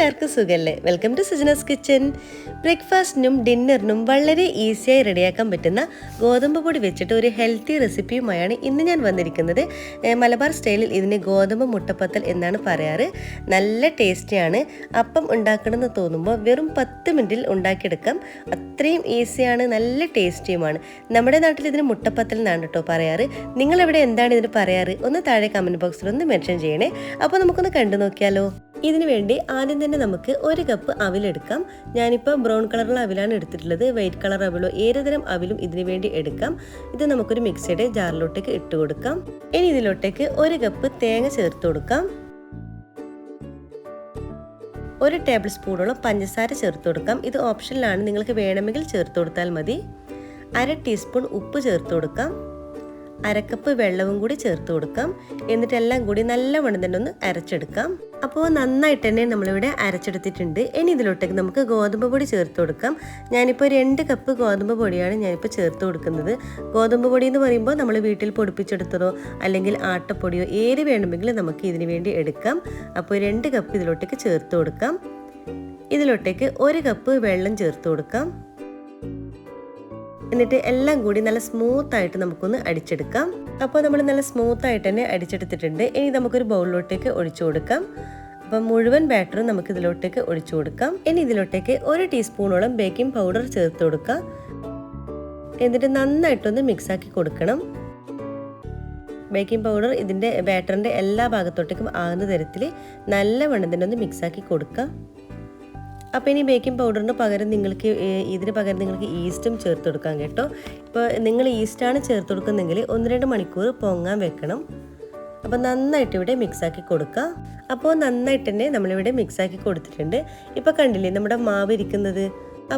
എല്ലാവർക്കും സുഖല്ലേ? Welcome to Sujana's kitchen. ബ്രേക്ക്ഫാസ്റ്റിനും ഡിന്നറിനും വളരെ ഈസിയായി റെഡിയാക്കാൻ പറ്റുന്ന ഗോതമ്പ് പൊടി വെച്ചിട്ട് ഒരു ഹെൽത്തി റെസിപ്പിയുമായാണ് ഇന്ന് ഞാൻ വന്നിരിക്കുന്നത്. മലബാർ സ്റ്റൈലിൽ ഇതിന് ഗോതമ്പ് മുട്ടപ്പത്തൽ എന്നാണ് പറയാറ്. നല്ല ടേസ്റ്റിയാണ്. അപ്പം ഉണ്ടാക്കണമെന്ന് തോന്നുമ്പോൾ വെറും 10 മിനിറ്റിൽ ഉണ്ടാക്കിയെടുക്കാം. അത്രയും ഈസിയാണ്, നല്ല ടേസ്റ്റിയുമാണ്. നമ്മുടെ നാട്ടിൽ ഇതിന് മുട്ടപ്പത്തൽ എന്നാണ് കേട്ടോ പറയാറ്. നിങ്ങളെവിടെ എന്താണ് ഇതിന് പറയാറ്? ഒന്ന് താഴെ കമൻറ്റ് ബോക്സിൽ ഒന്ന് മെൻഷൻ ചെയ്യണേ. അപ്പോൾ നമുക്കൊന്ന് കണ്ടു നോക്കിയാലോ. ഇതിനു വേണ്ടി ആദ്യം തന്നെ നമുക്ക് 1 കപ്പ് അവിലെടുക്കാം. ഞാനിപ്പോൾ ബ്രൗൺ കളറുള്ള അവിലാണ് എടുത്തിട്ടുള്ളത്. വൈറ്റ് കളർ അവിലോ ഏതുതരം അവിലും ഇതിനു വേണ്ടി എടുക്കാം. ഇത് നമുക്കൊരു മിക്സിയുടെ ജാറിലോട്ടേക്ക് ഇട്ട് കൊടുക്കാം. ഇനി ഇതിലോട്ടേക്ക് 1 കപ്പ് തേങ്ങ ചേർത്ത് കൊടുക്കാം. 1 ടേബിൾ സ്പൂണോളം പഞ്ചസാര ചേർത്ത് കൊടുക്കാം. ഇത് ഓപ്ഷനിലാണ്, നിങ്ങൾക്ക് വേണമെങ്കിൽ ചേർത്ത് കൊടുത്താൽ മതി. 1/2 ടീസ്പൂൺ ഉപ്പ് ചേർത്ത് കൊടുക്കാം. 1/2 കപ്പ് വെള്ളവും കൂടി ചേർത്ത് കൊടുക്കാം. എന്നിട്ടെല്ലാം കൂടി നല്ലവണ്ണം തന്നെ ഒന്ന് അരച്ചെടുക്കാം. അപ്പോൾ നന്നായിട്ട് തന്നെ നമ്മളിവിടെ അരച്ചെടുത്തിട്ടുണ്ട്. ഇനി ഇതിലോട്ടേക്ക് നമുക്ക് ഗോതമ്പ് പൊടി ചേർത്ത് കൊടുക്കാം. ഞാനിപ്പോൾ 2 കപ്പ് ഗോതമ്പ് പൊടിയാണ് ഞാനിപ്പോൾ ചേർത്ത് കൊടുക്കുന്നത്. ഗോതമ്പ് പൊടി എന്ന് പറയുമ്പോൾ നമ്മൾ വീട്ടിൽ പൊടിപ്പിച്ചെടുത്തതോ അല്ലെങ്കിൽ ആട്ടപ്പൊടിയോ ഏത് വേണമെങ്കിലും നമുക്ക് ഇതിന് വേണ്ടി എടുക്കാം. അപ്പോൾ 2 കപ്പ് ഇതിലോട്ടേക്ക് ചേർത്ത് കൊടുക്കാം. ഇതിലോട്ടേക്ക് 1 കപ്പ് വെള്ളം ചേർത്ത് കൊടുക്കാം. എന്നിട്ട് എല്ലാം കൂടി നല്ല സ്മൂത്തായിട്ട് നമുക്കൊന്ന് അടിച്ചെടുക്കാം. അപ്പോൾ നമ്മൾ നല്ല സ്മൂത്തായിട്ട് തന്നെ അടിച്ചെടുത്തിട്ടുണ്ട്. ഇനി നമുക്കൊരു ബൗളിലോട്ടേക്ക് ഒഴിച്ചു കൊടുക്കാം. അപ്പം മുഴുവൻ ബാറ്ററും നമുക്ക് ഇതിലോട്ടേക്ക് ഒഴിച്ചു കൊടുക്കാം. ഇനി ഇതിലോട്ടേക്ക് 1 ടീസ്പൂണോളം ബേക്കിംഗ് പൗഡർ ചേർത്ത് കൊടുക്കാം. എന്നിട്ട് നന്നായിട്ടൊന്ന് മിക്സാക്കി കൊടുക്കണം. ബേക്കിംഗ് പൗഡർ ഇതിൻ്റെ ബാറ്ററിൻ്റെ എല്ലാ ഭാഗത്തോട്ടേക്കും ആകുന്ന തരത്തിൽ നല്ലവണ്ണം തന്നെ ഒന്ന് മിക്സാക്കി കൊടുക്കാം. അപ്പോൾ ഇനി ബേക്കിംഗ് പൗഡറിന് പകരം ഇതിന് പകരം നിങ്ങൾക്ക് ഈസ്റ്റും ചേർത്ത് കൊടുക്കാം കേട്ടോ. ഇപ്പോൾ നിങ്ങൾ ഈസ്റ്റാണ് ചേർത്ത് കൊടുക്കുന്നതെങ്കിൽ 1-2 മണിക്കൂർ പൊങ്ങാൻ വെക്കണം. അപ്പോൾ നന്നായിട്ട് ഇവിടെ മിക്സാക്കി കൊടുക്കുക. അപ്പോൾ നന്നായിട്ട് തന്നെ നമ്മളിവിടെ മിക്സാക്കി കൊടുത്തിട്ടുണ്ട്. ഇപ്പോൾ കണ്ടില്ലേ നമ്മുടെ മാവ് ഇരിക്കുന്നത്?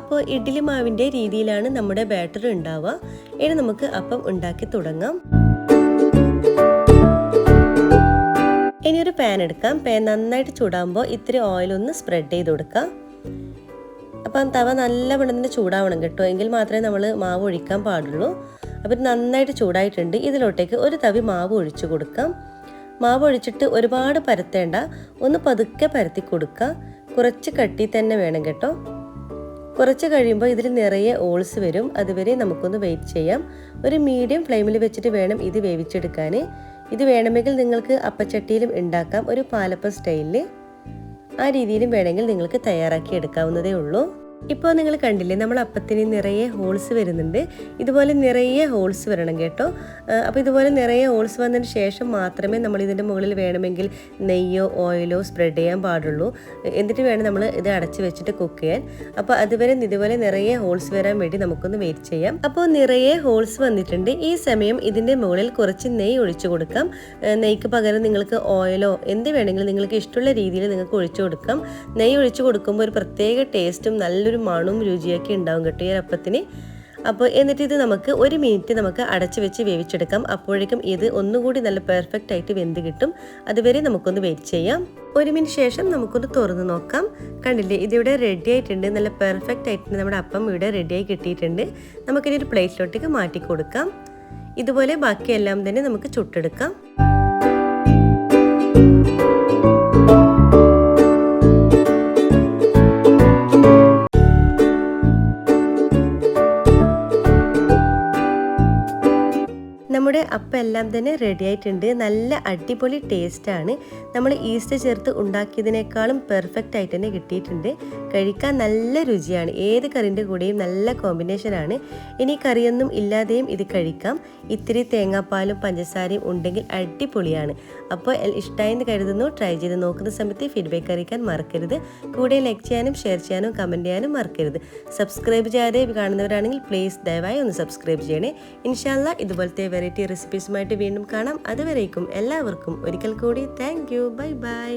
അപ്പോൾ ഇഡ്ഡലി മാവിൻ്റെ രീതിയിലാണ് നമ്മുടെ ബാറ്റർ ഉണ്ടാവുക. ഇനി നമുക്ക് അപ്പം ഉണ്ടാക്കി തുടങ്ങാം. ഇനി ഒരു പാൻ എടുക്കാം. പാൻ നന്നായിട്ട് ചൂടാകുമ്പോൾ ഇത്തിരി ഓയിലൊന്ന് സ്പ്രെഡ് ചെയ്ത് കൊടുക്കാം. അപ്പം തവ നല്ലവണ്ണം തന്നെ ചൂടാവണം കേട്ടോ, എങ്കിൽ മാത്രമേ നമ്മൾ മാവ് ഒഴിക്കാൻ പാടുള്ളൂ. അപ്പം നന്നായിട്ട് ചൂടായിട്ടുണ്ട്. ഇതിലോട്ടേക്ക് ഒരു തവി മാവ് ഒഴിച്ചു കൊടുക്കാം. മാവ് ഒഴിച്ചിട്ട് ഒരുപാട് പരത്തേണ്ട, ഒന്ന് പതുക്കെ പരത്തി കൊടുക്കുക. കുറച്ച് കട്ടി തന്നെ വേണം കേട്ടോ. കുറച്ച് കഴിയുമ്പോൾ ഇതിൽ നിറയെ ഓൾസ് വരും. അതുവരെ നമുക്കൊന്ന് വെയിറ്റ് ചെയ്യാം. ഒരു മീഡിയം ഫ്ലെയിമിൽ വെച്ചിട്ട് വേണം ഇത് വേവിച്ചെടുക്കാൻ. ഇത് വേണമെങ്കിൽ നിങ്ങൾക്ക് അപ്പച്ചട്ടിയിലും ഉണ്ടാക്കാം, ഒരു പാലപ്പം സ്റ്റൈലിൽ. ആ രീതിയിലും വേണമെങ്കിൽ നിങ്ങൾക്ക് തയ്യാറാക്കി എടുക്കാവുന്നതേ ഉള്ളൂ. ഇപ്പോൾ നിങ്ങൾ കണ്ടില്ലേ, നമ്മൾ അപ്പത്തിന് നിറയെ ഹോൾസ് വരുന്നുണ്ട്. ഇതുപോലെ നിറയെ ഹോൾസ് വരണം കേട്ടോ. അപ്പോൾ ഇതുപോലെ നിറയെ ഹോൾസ് വന്നതിന് ശേഷം മാത്രമേ നമ്മൾ ഇതിൻ്റെ മുകളിൽ വേണമെങ്കിൽ നെയ്യോ ഓയിലോ സ്പ്രെഡ് ചെയ്യാൻ പാടുള്ളൂ. എന്നിട്ട് വേണം നമ്മൾ ഇത് അടച്ച് വെച്ചിട്ട് കുക്ക് ചെയ്യാൻ. അപ്പോൾ അതുവരെ ഇതുപോലെ നിറയെ ഹോൾസ് വരാൻ വേണ്ടി നമുക്കൊന്ന് വെയിറ്റ് ചെയ്യാം. അപ്പോൾ നിറയെ ഹോൾസ് വന്നിട്ടുണ്ട്. ഈ സമയം ഇതിൻ്റെ മുകളിൽ കുറച്ച് നെയ്യ് ഒഴിച്ചു കൊടുക്കാം. നെയ്ക്ക് പകരം നിങ്ങൾക്ക് ഓയിലോ എന്ത് വേണമെങ്കിലും നിങ്ങൾക്ക് ഇഷ്ടമുള്ള രീതിയിൽ നിങ്ങൾക്ക് ഒഴിച്ചു കൊടുക്കാം. നെയ്യ് ഒഴിച്ചു കൊടുക്കുമ്പോൾ ഒരു പ്രത്യേക ടേസ്റ്റും നല്ലൊരു മണവും രുചിയൊക്കെ ഉണ്ടാവും കേട്ടോ ഈ അപ്പത്തിന്. അപ്പോൾ എന്നിട്ട് ഇത് നമുക്ക് 1 മിനിറ്റ് നമുക്ക് അടച്ചു വെച്ച് വേവിച്ചെടുക്കാം. അപ്പോഴേക്കും ഇത് ഒന്നുകൂടി നല്ല പെർഫെക്റ്റ് ആയിട്ട് വെന്ത് കിട്ടും. അതുവരെ നമുക്കൊന്ന് വെയിറ്റ് ചെയ്യാം. 1 മിനിറ്റ് ശേഷം നമുക്കൊന്ന് തുറന്ന് നോക്കാം. കണ്ടില്ലേ, ഇതിവിടെ റെഡി ആയിട്ടുണ്ട്. നല്ല പെർഫെക്റ്റ് ആയിട്ട് നമ്മുടെ അപ്പം ഇവിടെ റെഡിയായി കിട്ടിയിട്ടുണ്ട്. നമുക്കിനി ഒരു പ്ലേറ്റിലോട്ടേക്ക് മാറ്റി കൊടുക്കാം. ഇതുപോലെ ബാക്കിയെല്ലാം തന്നെ നമുക്ക് ചുട്ടെടുക്കാം. നമ്മുടെ അപ്പം എല്ലാം തന്നെ റെഡി ആയിട്ടുണ്ട്. നല്ല അടിപൊളി ടേസ്റ്റാണ്. നമ്മൾ ഈസ്റ്റ് ചേർത്ത് ഉണ്ടാക്കിയതിനേക്കാളും പെർഫെക്റ്റ് ആയിട്ട് തന്നെ കിട്ടിയിട്ടുണ്ട്. കഴിക്കാൻ നല്ല രുചിയാണ്. ഏത് കറിൻ്റെ കൂടെയും നല്ല കോമ്പിനേഷനാണ്. ഇനി കറിയൊന്നും ഇല്ലാതെയും ഇത് കഴിക്കാം. ഇത്തിരി തേങ്ങാപ്പാലും പഞ്ചസാരയും ഉണ്ടെങ്കിൽ അടിപൊളിയാണ്. അപ്പോൾ ഇഷ്ടമായെന്ന് കരുതുന്നു. ട്രൈ ചെയ്ത് നോക്കുന്ന സമയത്ത് ഫീഡ്ബാക്ക് അറിയിക്കാൻ മറക്കരുത്. കൂടെ ലൈക്ക് ചെയ്യാനും ഷെയർ ചെയ്യാനും കമൻറ്റ് ചെയ്യാനും മറക്കരുത്. സബ്സ്ക്രൈബ് ചെയ്യാതെ കാണുന്നവരാണെങ്കിൽ പ്ലീസ് ദയവായി ഒന്ന് സബ്സ്ക്രൈബ് ചെയ്യണേ. ഇൻഷാല്ലാ ഇതുപോലത്തെ വെറൈറ്റി റെസിപ്പീസുമായിട്ട് വീണ്ടും കാണാം. അതുവരേക്കും എല്ലാവർക്കും ഒരിക്കൽ കൂടി താങ്ക് യു. Bye bye.